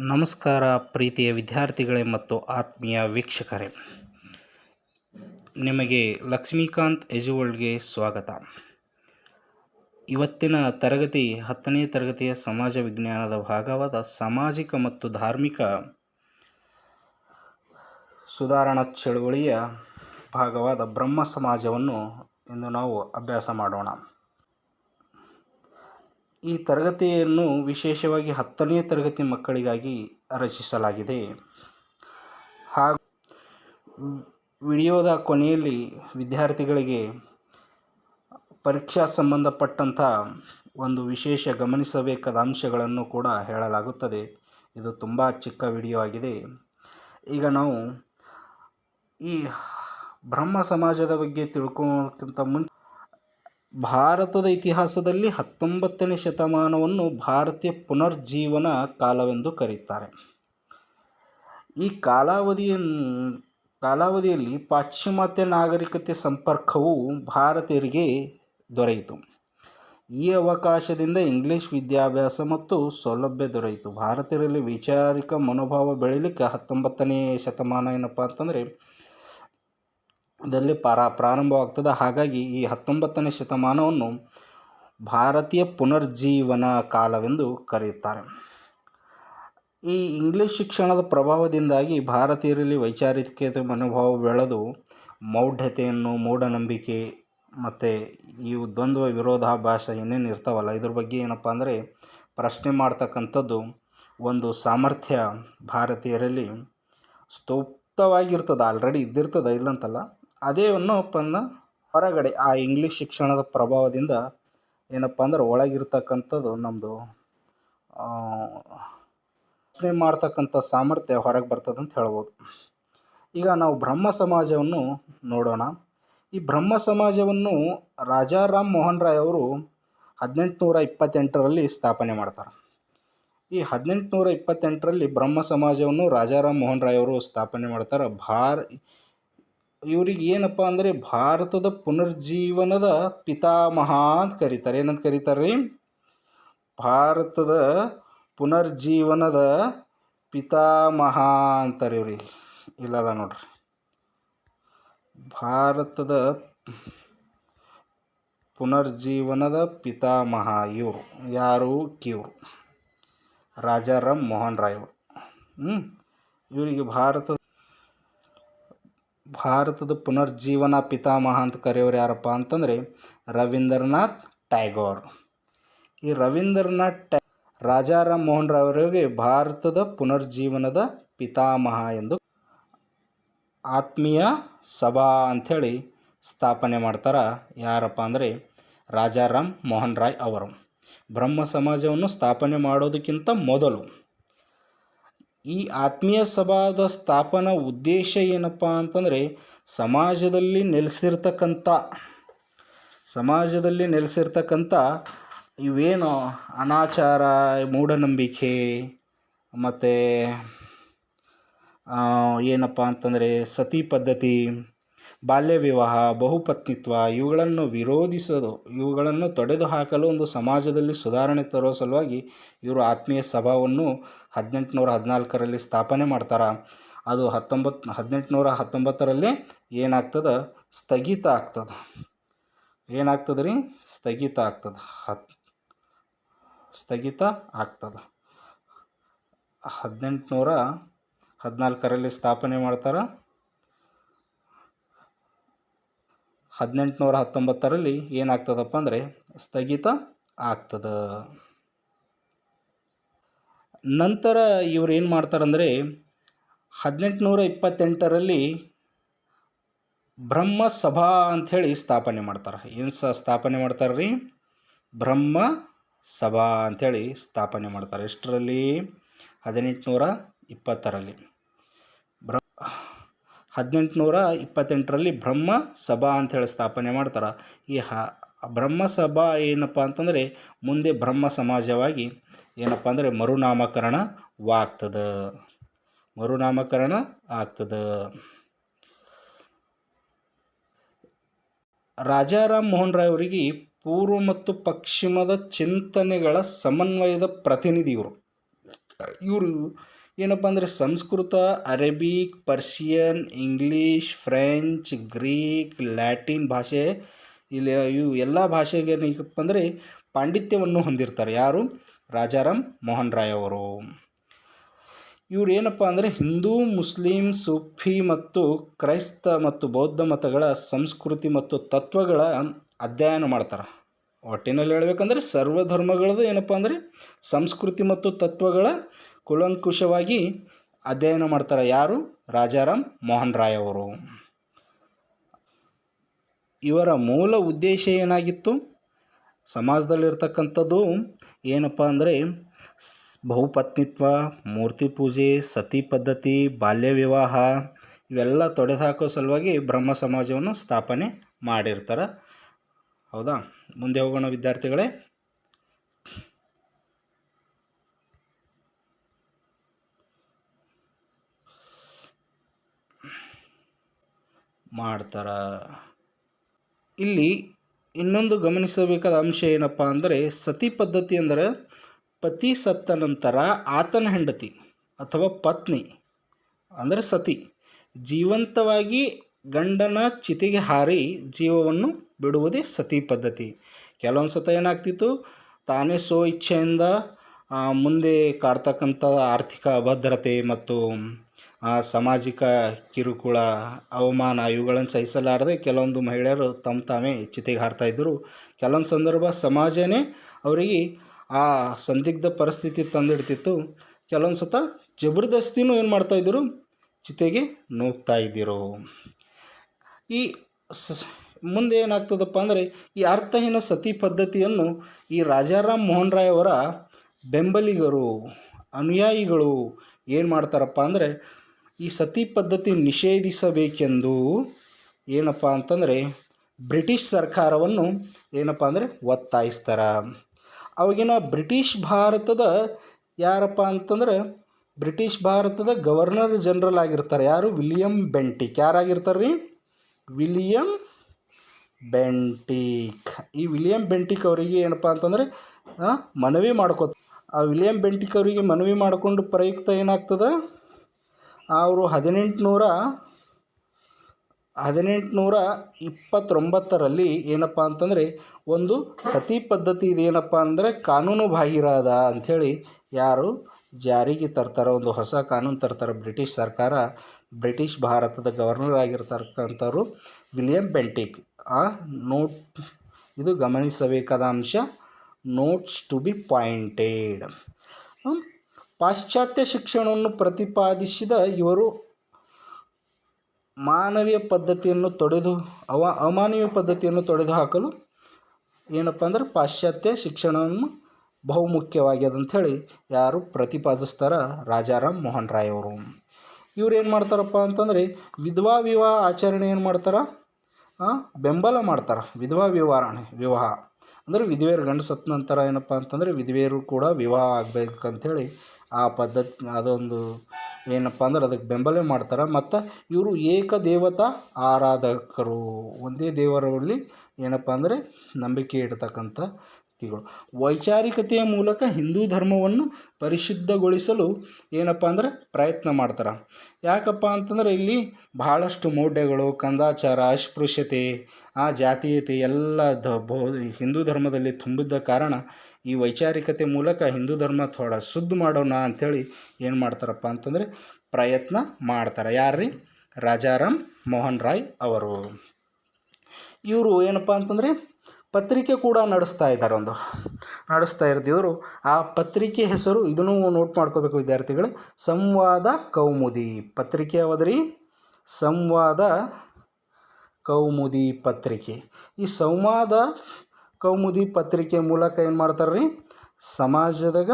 ನಮಸ್ಕಾರ ಪ್ರೀತಿಯ ವಿದ್ಯಾರ್ಥಿಗಳೇ ಮತ್ತು ಆತ್ಮೀಯ ವೀಕ್ಷಕರೇ, ನಿಮಗೆ ಲಕ್ಷ್ಮೀಕಾಂತ್ ಎಜುವರ್ಲ್ಡ್ಗೆ ಸ್ವಾಗತ. ಇವತ್ತಿನ ತರಗತಿ 10ನೇ ತರಗತಿಯ ಸಮಾಜ ವಿಜ್ಞಾನದ ಭಾಗವಾದ ಸಾಮಾಜಿಕ ಮತ್ತು ಧಾರ್ಮಿಕ ಸುಧಾರಣಾ ಚಳುವಳಿಯ ಭಾಗವಾದ ಬ್ರಹ್ಮ ಸಮಾಜವನ್ನು ಇಂದು ನಾವು ಅಭ್ಯಾಸ ಮಾಡೋಣ. ಈ ತರಗತಿಯನ್ನು ವಿಶೇಷವಾಗಿ 10ನೇ ತರಗತಿ ಮಕ್ಕಳಿಗಾಗಿ ರಚಿಸಲಾಗಿದೆ. ಹಾಗೂ ವಿಡಿಯೋದ ಕೊನೆಯಲ್ಲಿ ವಿದ್ಯಾರ್ಥಿಗಳಿಗೆ ಪರೀಕ್ಷಾ ಸಂಬಂಧಪಟ್ಟಂಥ ಒಂದು ವಿಶೇಷ ಗಮನಿಸಬೇಕಾದ ಅಂಶಗಳನ್ನು ಕೂಡ ಹೇಳಲಾಗುತ್ತದೆ. ಇದು ತುಂಬ ಚಿಕ್ಕ ವಿಡಿಯೋ ಆಗಿದೆ. ಈಗ ನಾವು ಈ ಬ್ರಹ್ಮ ಸಮಾಜದ ಬಗ್ಗೆ ತಿಳ್ಕೊಳ್ಳೋಕ್ಕಿಂತ ಮುಂಚೆ ಭಾರತದ ಇತಿಹಾಸದಲ್ಲಿ 19ನೇ ಶತಮಾನವನ್ನು ಭಾರತೀಯ ಪುನರ್ಜೀವನ ಕಾಲವೆಂದು ಕರೆಯುತ್ತಾರೆ. ಈ ಕಾಲಾವಧಿಯಲ್ಲಿ ಪಾಶ್ಚಿಮಾತ್ಯ ನಾಗರಿಕತೆ ಸಂಪರ್ಕವು ಭಾರತೀಯರಿಗೆ ದೊರೆಯಿತು. ಈ ಅವಕಾಶದಿಂದ ಇಂಗ್ಲಿಷ್ ವಿದ್ಯಾಭ್ಯಾಸ ಮತ್ತು ಸೌಲಭ್ಯ ದೊರೆಯಿತು. ಭಾರತೀಯರಲ್ಲಿ ವೈಚಾರಿಕ ಮನೋಭಾವ ಬೆಳೀಲಿಕ್ಕೆ 19ನೇ ಶತಮಾನ ಏನಪ್ಪ ಅಂತಂದರೆ ದಲ್ಲಿ ಪ್ರಾರಂಭವಾಗ್ತದೆ. ಹಾಗಾಗಿ ಈ 19ನೇ ಶತಮಾನವನ್ನು ಭಾರತೀಯ ಪುನರ್ಜೀವನ ಕಾಲವೆಂದು ಕರೆಯುತ್ತಾರೆ. ಈ ಇಂಗ್ಲಿಷ್ ಶಿಕ್ಷಣದ ಪ್ರಭಾವದಿಂದಾಗಿ ಭಾರತೀಯರಲ್ಲಿ ವೈಚಾರಿಕತೆ ಮನೋಭಾವ ಬೆಳೆದು ಮೌಢ್ಯತೆಯನ್ನು, ಮೂಢನಂಬಿಕೆ ಮತ್ತು ಇವು ದ್ವಂದ್ವ ವಿರೋಧಾಭಾಸ ಏನೇನು ಇರ್ತಾವಲ್ಲ, ಇದ್ರ ಬಗ್ಗೆ ಏನಪ್ಪ ಅಂದರೆ ಪ್ರಶ್ನೆ ಮಾಡ್ತಕ್ಕಂಥದ್ದು ಒಂದು ಸಾಮರ್ಥ್ಯ ಭಾರತೀಯರಲ್ಲಿ ಸ್ತೋಪ್ತವಾಗಿರ್ತದೆ. ಆಲ್ರೆಡಿ ಇದ್ದಿರ್ತದೆ, ಇಲ್ಲಂತಲ್ಲ. ಅದೇ ಹೊರಗಡೆ ಆ ಇಂಗ್ಲೀಷ್ ಶಿಕ್ಷಣದ ಪ್ರಭಾವದಿಂದ ಏನಪ್ಪ ಅಂದ್ರೆ ಒಳಗಿರ್ತಕ್ಕಂಥದ್ದು ನಮ್ಮದು ಪ್ರಶ್ನೆ ಮಾಡ್ತಕ್ಕಂಥ ಸಾಮರ್ಥ್ಯ ಹೊರಗೆ ಬರ್ತದೆ ಅಂತ ಹೇಳ್ಬೋದು. ಈಗ ನಾವು ಬ್ರಹ್ಮ ಸಮಾಜವನ್ನು ನೋಡೋಣ. ಈ ಬ್ರಹ್ಮ ಸಮಾಜವನ್ನು ರಾಜಾರಾಮ್ ಮೋಹನ್ ರಾಯ್ ಅವರು 1828ರಲ್ಲಿ ಸ್ಥಾಪನೆ ಮಾಡ್ತಾರೆ. ಈ 1828ರಲ್ಲಿ ಬ್ರಹ್ಮ ಸಮಾಜವನ್ನು ರಾಜಾರಾಮ್ ಮೋಹನ್ ರಾಯ್ ಅವರು ಸ್ಥಾಪನೆ ಮಾಡ್ತಾರೆ. ಇವ್ರಿಗೆ ಏನಪ್ಪ ಅಂದರೆ ಭಾರತದ ಪುನರ್ಜೀವನದ ಪಿತಾಮಹ ಅಂತ ಕರೀತಾರೆ. ಏನಂತ ಕರೀತಾರೆ ರೀ? ಭಾರತದ ಪುನರ್ಜೀವನದ ಪಿತಾಮಹ ಅಂತಾರೆ ಇವ್ರಿಗೆ. ಇಲ್ಲದ ನೋಡ್ರಿ, ಭಾರತದ ಪುನರ್ಜೀವನದ ಪಿತಾಮಹ ಇವರು ಯಾರು? ಇವರು ರಾಜಾರಾಮ್ ಮೋಹನ್ ರಾಯ್ ಅವರು. ಇವರಿಗೆ ಭಾರತದ ಪುನರ್ಜೀವನ ಪಿತಾಮಹ ಅಂತ ಕರೆಯೋರು ಯಾರಪ್ಪ ಅಂತಂದರೆ ರವೀಂದ್ರನಾಥ್ ಟ್ಯಾಗೋರ್. ಈ ರಾಜಾರಾಮ್ ಮೋಹನ್ ರಾಯ್ ಅವರಿಗೆ ಭಾರತದ ಪುನರ್ಜೀವನದ ಪಿತಾಮಹ ಎಂದು ಆತ್ಮೀಯ ಸಭಾ ಅಂಥೇಳಿ ಸ್ಥಾಪನೆ ಮಾಡ್ತಾರೆ. ಯಾರಪ್ಪ ಅಂದರೆ ರಾಜಾರಾಮ್ ಮೋಹನ್ ರಾಯ್ ಅವರು. ಬ್ರಹ್ಮ ಸಮಾಜವನ್ನು ಸ್ಥಾಪನೆ ಮಾಡೋದಕ್ಕಿಂತ ಮೊದಲು ಈ ಆತ್ಮೀಯ ಸಭಾದ ಸ್ಥಾಪನಾ ಉದ್ದೇಶ ಏನಪ್ಪ ಅಂತಂದರೆ ಸಮಾಜದಲ್ಲಿ ನೆಲೆಸಿರ್ತಕ್ಕಂಥ ಇವೇನು ಅನಾಚಾರ, ಮೂಢನಂಬಿಕೆ ಮತ್ತು ಏನಪ್ಪ ಅಂತಂದರೆ ಸತಿ ಪದ್ಧತಿ, ಬಾಲ್ಯ ವಿವಾಹ, ಬಹುಪತ್ನಿತ್ವ ಇವುಗಳನ್ನು ವಿರೋಧಿಸೋದು, ಇವುಗಳನ್ನು ತೊಡೆದು ಹಾಕಲು ಒಂದು ಸಮಾಜದಲ್ಲಿ ಸುಧಾರಣೆ ತರೋ ಸಲುವಾಗಿ ಇವರು ಆತ್ಮೀಯ ಸಭಾವನ್ನು 1814ರಲ್ಲಿ ಸ್ಥಾಪನೆ ಮಾಡ್ತಾರೆ. ಅದು 1819ರಲ್ಲಿ ಏನಾಗ್ತದೆ? ಸ್ಥಗಿತ ಆಗ್ತದೆ. ಏನಾಗ್ತದೆ ರೀ? ಸ್ಥಗಿತ ಆಗ್ತದೆ. 1814ರಲ್ಲಿ ಸ್ಥಾಪನೆ ಮಾಡ್ತಾರೆ. 1819ರಲ್ಲಿ ಏನಾಗ್ತದಪ್ಪ ಅಂದರೆ ಸ್ಥಗಿತ ಆಗ್ತದೆ. ನಂತರ ಇವ್ರು ಏನು ಮಾಡ್ತಾರಂದರೆ 1828ರಲ್ಲಿ ಬ್ರಹ್ಮ ಸಭಾ ಅಂಥೇಳಿ ಸ್ಥಾಪನೆ ಮಾಡ್ತಾರೆ. ಏನು ಸ್ಥಾಪನೆ ಮಾಡ್ತಾರೆ ರೀ? ಬ್ರಹ್ಮ ಸಭಾ ಅಂಥೇಳಿ ಸ್ಥಾಪನೆ ಮಾಡ್ತಾರೆ. ಎಷ್ಟರಲ್ಲಿ? 1820ರಲ್ಲಿ. 1828ರಲ್ಲಿ ಬ್ರಹ್ಮ ಸಭಾ ಅಂಥೇಳಿ ಸ್ಥಾಪನೆ ಮಾಡ್ತಾರೆ. ಈ ಬ್ರಹ್ಮ ಸಭಾ ಏನಪ್ಪ ಅಂತಂದರೆ ಮುಂದೆ ಬ್ರಹ್ಮ ಸಮಾಜವಾಗಿ ಏನಪ್ಪ ಅಂದರೆ ಮರುನಾಮಕರಣ ಆಗ್ತದೆ. ರಾಜಾರಾಮ್ ಮೋಹನ್ ರಾಯ್ ಅವರಿಗೆ ಪೂರ್ವ ಮತ್ತು ಪಶ್ಚಿಮದ ಚಿಂತನೆಗಳ ಸಮನ್ವಯದ ಪ್ರತಿನಿಧಿ ಇವರು. ಇವರು ಏನಪ್ಪ ಅಂದರೆ Sanskrit, Arabic, Persian, English, French, Greek, Latin ಭಾಷೆ ಇಲ್ಲಿ ಇವು ಎಲ್ಲ ಭಾಷೆಗೆ ಏನಪ್ಪ ಅಂದರೆ ಪಾಂಡಿತ್ಯವನ್ನು ಹೊಂದಿರ್ತಾರೆ. ಯಾರು? ರಾಜಾರಾಮ್ ಮೋಹನ್ ರಾಯ್ ಅವರು. ಇವರು ಏನಪ್ಪ ಅಂದರೆ ಹಿಂದೂ, ಮುಸ್ಲಿಂ, ಸೂಫಿ ಮತ್ತು ಕ್ರೈಸ್ತ ಮತ್ತು ಬೌದ್ಧ ಮತಗಳ ಸಂಸ್ಕೃತಿ ಮತ್ತು ತತ್ವಗಳ ಅಧ್ಯಯನ ಮಾಡ್ತಾರೆ. ಒಟ್ಟಿನಲ್ಲಿ ಹೇಳ್ಬೇಕಂದ್ರೆ ಸರ್ವಧರ್ಮಗಳದ್ದು ಏನಪ್ಪ ಅಂದರೆ ಸಂಸ್ಕೃತಿ ಮತ್ತು ತತ್ವಗಳ ಕೂಲಂಕುಷವಾಗಿ ಅಧ್ಯಯನ ಮಾಡ್ತಾರೆ. ಯಾರು? ರಾಜಾರಾಮ್ ಮೋಹನ್ ರಾಯ್ ಅವರು. ಇವರ ಮೂಲ ಉದ್ದೇಶ ಏನಾಗಿತ್ತು? ಸಮಾಜದಲ್ಲಿರ್ತಕ್ಕಂಥದ್ದು ಏನಪ್ಪ ಅಂದರೆ ಬಹುಪತ್ನಿತ್ವ, ಮೂರ್ತಿ ಪೂಜೆ, ಸತಿ ಪದ್ಧತಿ, ಬಾಲ್ಯ ವಿವಾಹ ಇವೆಲ್ಲ ತೊಡೆದುಹಾಕೋ ಸಲುವಾಗಿ ಬ್ರಹ್ಮ ಸಮಾಜವನ್ನು ಸ್ಥಾಪನೆ ಮಾಡಿರ್ತಾರೆ. ಹೌದಾ? ಮುಂದೆ ಹೋಗೋಣ ವಿದ್ಯಾರ್ಥಿಗಳೇ. ಮಾಡ್ತಾರ. ಇಲ್ಲಿ ಇನ್ನೊಂದು ಗಮನಿಸಬೇಕಾದ ಅಂಶ ಏನಪ್ಪ ಅಂದರೆ ಸತಿ ಪದ್ಧತಿ ಅಂದರೆ ಪತಿ ಸತ್ತ ನಂತರ ಆತನ ಹೆಂಡತಿ ಅಥವಾ ಪತ್ನಿ ಅಂದರೆ ಸತಿ ಜೀವಂತವಾಗಿ ಗಂಡನ ಚಿತೆಗೆ ಹಾರಿ ಜೀವವನ್ನು ಬಿಡುವುದೇ ಸತಿ ಪದ್ಧತಿ. ಕೆಲವೊಂದು ಸತ ಏನಾಗ್ತಿತ್ತು, ತಾನೇ ಸ್ವ ಇಚ್ಛೆಯಿಂದ ಮುಂದೆ ಕಾಡ್ತಕ್ಕಂಥ ಆರ್ಥಿಕ ಅಭದ್ರತೆ ಮತ್ತು ಸಾಮಾಜಿಕ ಕಿರುಕುಳ, ಅವಮಾನ ಇವುಗಳನ್ನು ಸಹಿಸಲಾರದೆ ಕೆಲವೊಂದು ಮಹಿಳೆಯರು ತಾವೇ ಚಿತೆಗೆ ಹಾರ್ತಾಯಿದ್ದರು. ಕೆಲವೊಂದು ಸಂದರ್ಭ ಸಮಾಜನೇ ಅವರಿಗೆ ಆ ಸಂದಿಗ್ಧ ಪರಿಸ್ಥಿತಿ ತಂದಿಡ್ತಿತ್ತು. ಕೆಲವೊಂದು ಸತ ಜಬರ್ದಸ್ತಿನೂ ಏನು ಮಾಡ್ತಾಯಿದ್ರು, ಚಿತೆಗೆ ನೂಗ್ತಾಯಿದ್ದರು. ಈ ಮುಂದೆ ಏನಾಗ್ತದಪ್ಪ ಅಂದರೆ ಈ ಅರ್ಥಹೀನ ಸತಿ ಪದ್ಧತಿಯನ್ನು ಈ ರಾಜಾರಾಮ್ ಮೋಹನ್ ರಾಯ್ ಅವರ ಬೆಂಬಲಿಗರು, ಅನುಯಾಯಿಗಳು ಏನು ಮಾಡ್ತಾರಪ್ಪ ಅಂದರೆ ಈ ಸತಿ ಪದ್ಧತಿ ನಿಷೇಧಿಸಬೇಕೆಂದು ಏನಪ್ಪ ಅಂತಂದರೆ ಬ್ರಿಟಿಷ್ ಸರ್ಕಾರವನ್ನು ಏನಪ್ಪ ಅಂದರೆ ಒತ್ತಾಯಿಸ್ತಾರೆ. ಅವಾಗಿನ ಬ್ರಿಟಿಷ್ ಭಾರತದ ಯಾರಪ್ಪ ಅಂತಂದರೆ ಬ್ರಿಟಿಷ್ ಭಾರತದ ಗವರ್ನರ್ ಜನರಲ್ ಆಗಿರ್ತಾರೆ. ಯಾರು? William Bentinck. ಯಾರಾಗಿರ್ತಾರೆ ರೀ? William Bentinck. ಈ ವಿಲಿಯಂ ಬೆಂಟಿಕ್ ಅವರಿಗೆ ಏನಪ್ಪ ಅಂತಂದರೆ ಮನವಿ ಮಾಡ್ಕೋತ ಆ ವಿಲಿಯಂ ಬೆಂಟಿಕ್ ಅವರಿಗೆ ಮನವಿ ಮಾಡಿಕೊಂಡು ಪ್ರಯುಕ್ತ ಏನಾಗ್ತದೆ, ಅವರು 1829ರಲ್ಲಿ ಏನಪ್ಪ ಅಂತಂದರೆ ಒಂದು ಸತಿ ಪದ್ಧತಿ ಇದೇನಪ್ಪ ಅಂದರೆ ಕಾನೂನು ಬಾಹಿರದ ಅಂಥೇಳಿ ಯಾರು ಜಾರಿಗೆ ತರ್ತಾರೆ, ಒಂದು ಹೊಸ ಕಾನೂನು ತರ್ತಾರೆ ಬ್ರಿಟಿಷ್ ಸರ್ಕಾರ. ಬ್ರಿಟಿಷ್ ಭಾರತದ ಗವರ್ನರ್ ಆಗಿರ್ತಕ್ಕಂಥವ್ರು ವಿಲಿಯಂ ಬೆಂಟಿಕ್. ನೋಟ್, ಇದು ಗಮನಿಸಬೇಕಾದ ಅಂಶ, ನೋಟ್ಸ್ ಟು ಬಿ ಪಾಯಿಂಟೆಡ್. ಪಾಶ್ಚಾತ್ಯ ಶಿಕ್ಷಣವನ್ನು ಪ್ರತಿಪಾದಿಸಿದ ಇವರು ಅಮಾನವೀಯ ಪದ್ಧತಿಯನ್ನು ತೊಡೆದು ಹಾಕಲು ಏನಪ್ಪ ಅಂದರೆ ಪಾಶ್ಚಾತ್ಯ ಶಿಕ್ಷಣವನ್ನು ಬಹುಮುಖ್ಯವಾಗ್ಯದ ಅಂಥೇಳಿ ಯಾರು ಪ್ರತಿಪಾದಿಸ್ತಾರ? ರಾಜಾರಾಮ್ ಮೋಹನ್ ರಾಯ್ ಅವರು. ಇವ್ರು ಏನು ಮಾಡ್ತಾರಪ್ಪ ಅಂತಂದರೆ ವಿಧವಾ ವಿವಾಹ ಆಚರಣೆ ಏನು ಮಾಡ್ತಾರೆ, ಬೆಂಬಲ ಮಾಡ್ತಾರೆ. ವಿಧವಾ ವಿವಾಹ ಅಂದರೆ ವಿಧವೆಯರು ಗಂಡು ಸತ್ತ ನಂತರ ಏನಪ್ಪ ಅಂತಂದರೆ ವಿಧವೆಯರು ಕೂಡ ವಿವಾಹ ಆಗಬೇಕಂಥೇಳಿ ಆ ಪದ್ಧತಿ ಅದೊಂದು ಏನಪ್ಪ ಅಂದ್ರೆ ಅದಕ್ಕೆ ಬೆಂಬಲ ಮಾಡ್ತಾರೆ. ಮತ್ತು ಇವರು ಏಕದೇವತಾ ಆರಾಧಕರು, ಒಂದೇ ದೇವರಲ್ಲಿ ಏನಪ್ಪ ಅಂದರೆ ನಂಬಿಕೆ ಇಡ್ತಕ್ಕಂಥ ವ್ಯಕ್ತಿಗಳು. ವೈಚಾರಿಕತೆಯ ಮೂಲಕ ಹಿಂದೂ ಧರ್ಮವನ್ನು ಪರಿಶುದ್ಧಗೊಳಿಸಲು ಏನಪ್ಪ ಅಂದರೆ ಪ್ರಯತ್ನ ಮಾಡ್ತಾರೆ. ಯಾಕಪ್ಪ ಅಂತಂದರೆ ಇಲ್ಲಿ ಬಹಳಷ್ಟು ಮೌಢ್ಯಗಳು, ಕಂದಾಚಾರ, ಅಸ್ಪೃಶ್ಯತೆ, ಜಾತೀಯತೆ ಎಲ್ಲ ಹಿಂದೂ ಧರ್ಮದಲ್ಲಿ ತುಂಬಿದ್ದ ಕಾರಣ ಈ ವೈಚಾರಿಕತೆ ಮೂಲಕ ಹಿಂದೂ ಧರ್ಮ ಥೋಡ ಶುದ್ಧ ಮಾಡೋಣ ಅಂಥೇಳಿ ಏನು ಮಾಡ್ತಾರಪ್ಪ ಅಂತಂದರೆ ಪ್ರಯತ್ನ ಮಾಡ್ತಾರೆ. ಯಾರ್ರೀ? ರಾಜಾರಾಮ್ ಮೋಹನ್ ರಾಯ್ ಅವರು. ಇವರು ಏನಪ್ಪ ಅಂತಂದರೆ ಪತ್ರಿಕೆ ಕೂಡ ನಡೆಸ್ತಾ ಇರ್ತಿದ್ರು. ಆ ಪತ್ರಿಕೆ ಹೆಸರು ಇದನ್ನು ನೋಟ್ ಮಾಡ್ಕೋಬೇಕು ವಿದ್ಯಾರ್ಥಿಗಳೇ, ಸಂವಾದ ಕೌಮುದಿ. ಪತ್ರಿಕೆ ಯಾವದ್ರಿ? ಸಂವಾದ ಕೌಮುದಿ ಪತ್ರಿಕೆ. ಈ ಸಂವಾದ ಕೌಮುದಿ ಪತ್ರಿಕೆ ಮೂಲಕ ಏನು ಮಾಡ್ತಾರೆ ರೀ, ಸಮಾಜದಾಗ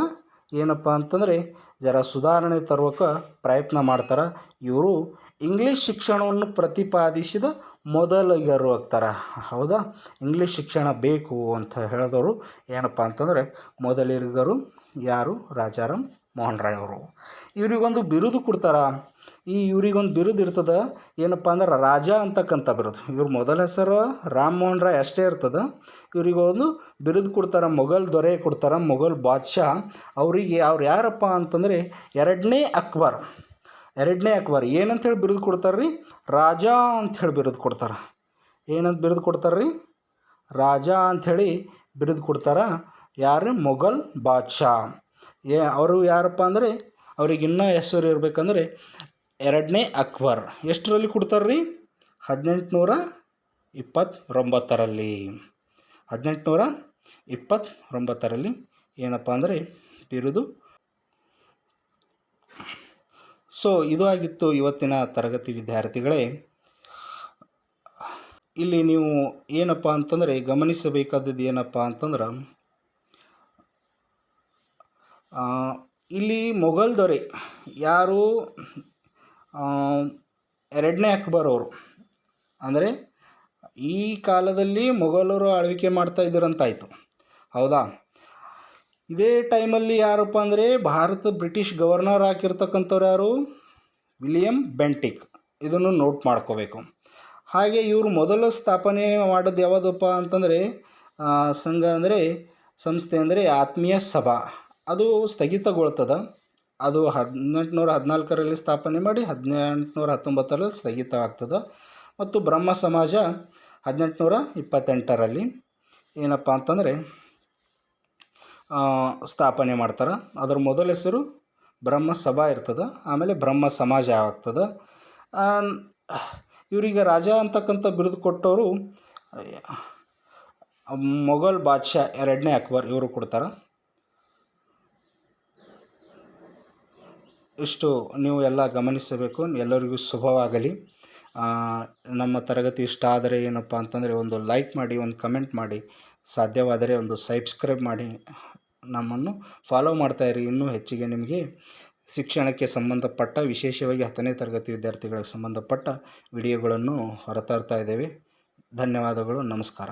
ಏನಪ್ಪ ಅಂತಂದರೆ ಜರ ಸುಧಾರಣೆ ತರೋಕೆ ಪ್ರಯತ್ನ ಮಾಡ್ತಾರೆ. ಇವರು ಇಂಗ್ಲೀಷ್ ಶಿಕ್ಷಣವನ್ನು ಪ್ರತಿಪಾದಿಸಿದ ಮೊದಲಿಗರು ಆಗ್ತಾರೆ. ಹೌದಾ? ಇಂಗ್ಲೀಷ್ ಶಿಕ್ಷಣ ಬೇಕು ಅಂತ ಹೇಳಿದವರು ಏನಪ್ಪ ಅಂತಂದರೆ ಮೊದಲಿಗರು ಯಾರು? ರಾಜಾರಾಮ್ ಮೋಹನ್ ರಾಯ್ ಅವರು. ಇವರಿಗೊಂದು ಬಿರುದು ಕೊಡ್ತಾರೆ. ಇವರಿಗೊಂದು ಬಿರುದು ಇರ್ತದೆ, ಏನಪ್ಪ ಅಂದ್ರೆ ರಾಜ ಅಂತಕ್ಕಂಥ ಬಿರುದು. ಇವ್ರ ಮೊದಲ ಹೆಸರು ರಾಮ್ ಮೋಹನ್ ರಾಯ್ ಅಷ್ಟೇ ಇರ್ತದೆ. ಇವರಿಗೊಂದು ಬಿರುದು ಕೊಡ್ತಾರೆ, ಮೊಘಲ್ ದೊರೆ ಕೊಡ್ತಾರೆ, ಮೊಘಲ್ ಬಾದ್ಶಾ. ಅವರಿಗೆ ಅವ್ರು ಯಾರಪ್ಪ ಅಂತಂದರೆ ಎರಡನೇ ಅಕ್ಬರ್ ಏನಂತೇಳಿ ಬಿರುದು ಕೊಡ್ತಾರೆ ರೀ? ರಾಜ ಅಂಥೇಳಿ ಬಿರುದು ಕೊಡ್ತಾರೆ. ಏನಂತ ಬಿರುದು ಕೊಡ್ತಾರೆ ರೀ? ರಾಜ ಅಂಥೇಳಿ ಬಿರುದು ಕೊಡ್ತಾರೆ. ಯಾರು? ಮೊಘಲ್ ಬಾದ್ಶಾ. ಅವರು ಯಾರಪ್ಪ ಅಂದರೆ ಅವ್ರಿಗೆ ಇನ್ನೂ ಹೆಸರು ಇರಬೇಕಂದ್ರೆ ಎರಡನೇ ಅಕ್ಬರ್. ಎಷ್ಟರಲ್ಲಿ ಕೊಡ್ತಾರೆ ರೀ? 1829ರಲ್ಲಿ. 1829ರಲ್ಲಿ ಏನಪ್ಪ ಅಂದರೆ ಬಿರುದು. ಸೊ ಇದು ಆಗಿತ್ತು ಇವತ್ತಿನ ತರಗತಿ ವಿದ್ಯಾರ್ಥಿಗಳೇ. ಇಲ್ಲಿ ನೀವು ಏನಪ್ಪ ಅಂತಂದರೆ ಗಮನಿಸಬೇಕಾದದ್ದು ಏನಪ್ಪ ಅಂತಂದ್ರೆ, ಇಲ್ಲಿ ಮೊಘಲ್ ದೊರೆ ಯಾರು? ಎರಡನೇ ಅಕ್ಬರ್ ಅವರು. ಅಂದರೆ ಈ ಕಾಲದಲ್ಲಿ ಮೊಘಲರು ಆಳ್ವಿಕೆ ಮಾಡ್ತಾ ಇದ್ದರಂತಾಯಿತು, ಹೌದಾ? ಇದೇ ಟೈಮಲ್ಲಿ ಯಾರಪ್ಪ ಅಂದರೆ ಬ್ರಿಟಿಷ್ ಗವರ್ನರ್ ಹಾಕಿರ್ತಕ್ಕಂಥವ್ರು ಯಾರು? William Bentinck. ಇದನ್ನು ನೋಟ್ ಮಾಡ್ಕೋಬೇಕು. ಹಾಗೆ ಇವರು ಮೊದಲು ಸ್ಥಾಪನೆ ಮಾಡೋದು ಯಾವುದಪ್ಪ ಅಂತಂದರೆ ಸಂಘ ಅಂದರೆ ಸಂಸ್ಥೆ ಅಂದರೆ ಆತ್ಮೀಯ ಸಭಾ. ಅದು ಸ್ಥಗಿತಗೊಳ್ತದೆ. ಅದು 1814ರಲ್ಲಿ ಸ್ಥಾಪನೆ ಮಾಡಿ 1819ರಲ್ಲಿ ಸ್ಥಗಿತವಾಗ್ತದೆ. ಮತ್ತು ಬ್ರಹ್ಮ ಸಮಾಜ 1828ರಲ್ಲಿ ಏನಪ್ಪ ಅಂತಂದರೆ ಸ್ಥಾಪನೆ ಮಾಡ್ತಾರೆ. ಅದರ ಮೊದಲ ಹೆಸರು ಬ್ರಹ್ಮ ಸಭಾ ಇರ್ತದೆ, ಆಮೇಲೆ ಬ್ರಹ್ಮ ಸಮಾಜ ಆಗ್ತದೆ. ಇವರಿಗೆ ರಾಜ ಅಂತಕ್ಕಂಥ ಬಿರುದು ಕೊಟ್ಟವರು ಮೊಘಲ್ ಬಾದ್ಶಾ ಎರಡನೇ ಅಕ್ಬರ್ ಇವರು ಕೊಡ್ತಾರೆ. ಇಷ್ಟು ನೀವು ಎಲ್ಲ ಗಮನಿಸಬೇಕು. ಎಲ್ಲರಿಗೂ ಶುಭವಾಗಲಿ. ನಮ್ಮ ತರಗತಿ ಇಷ್ಟ ಆದರೆ ಏನಪ್ಪ ಅಂತಂದರೆ ಒಂದು ಲೈಕ್ ಮಾಡಿ, ಒಂದು ಕಮೆಂಟ್ ಮಾಡಿ, ಸಾಧ್ಯವಾದರೆ ಒಂದು ಸಬ್ಸ್ಕ್ರೈಬ್ ಮಾಡಿ ನಮ್ಮನ್ನು ಫಾಲೋ ಮಾಡ್ತಾಯಿರಿ. ಇನ್ನೂ ಹೆಚ್ಚಿಗೆ ನಿಮಗೆ ಶಿಕ್ಷಣಕ್ಕೆ ಸಂಬಂಧಪಟ್ಟ, ವಿಶೇಷವಾಗಿ 10ನೇ ತರಗತಿ ವಿದ್ಯಾರ್ಥಿಗಳಿಗೆ ಸಂಬಂಧಪಟ್ಟ ವಿಡಿಯೋಗಳನ್ನು ಹೊರತರ್ತಾ ಇದ್ದೇವೆ. ಧನ್ಯವಾದಗಳು. ನಮಸ್ಕಾರ.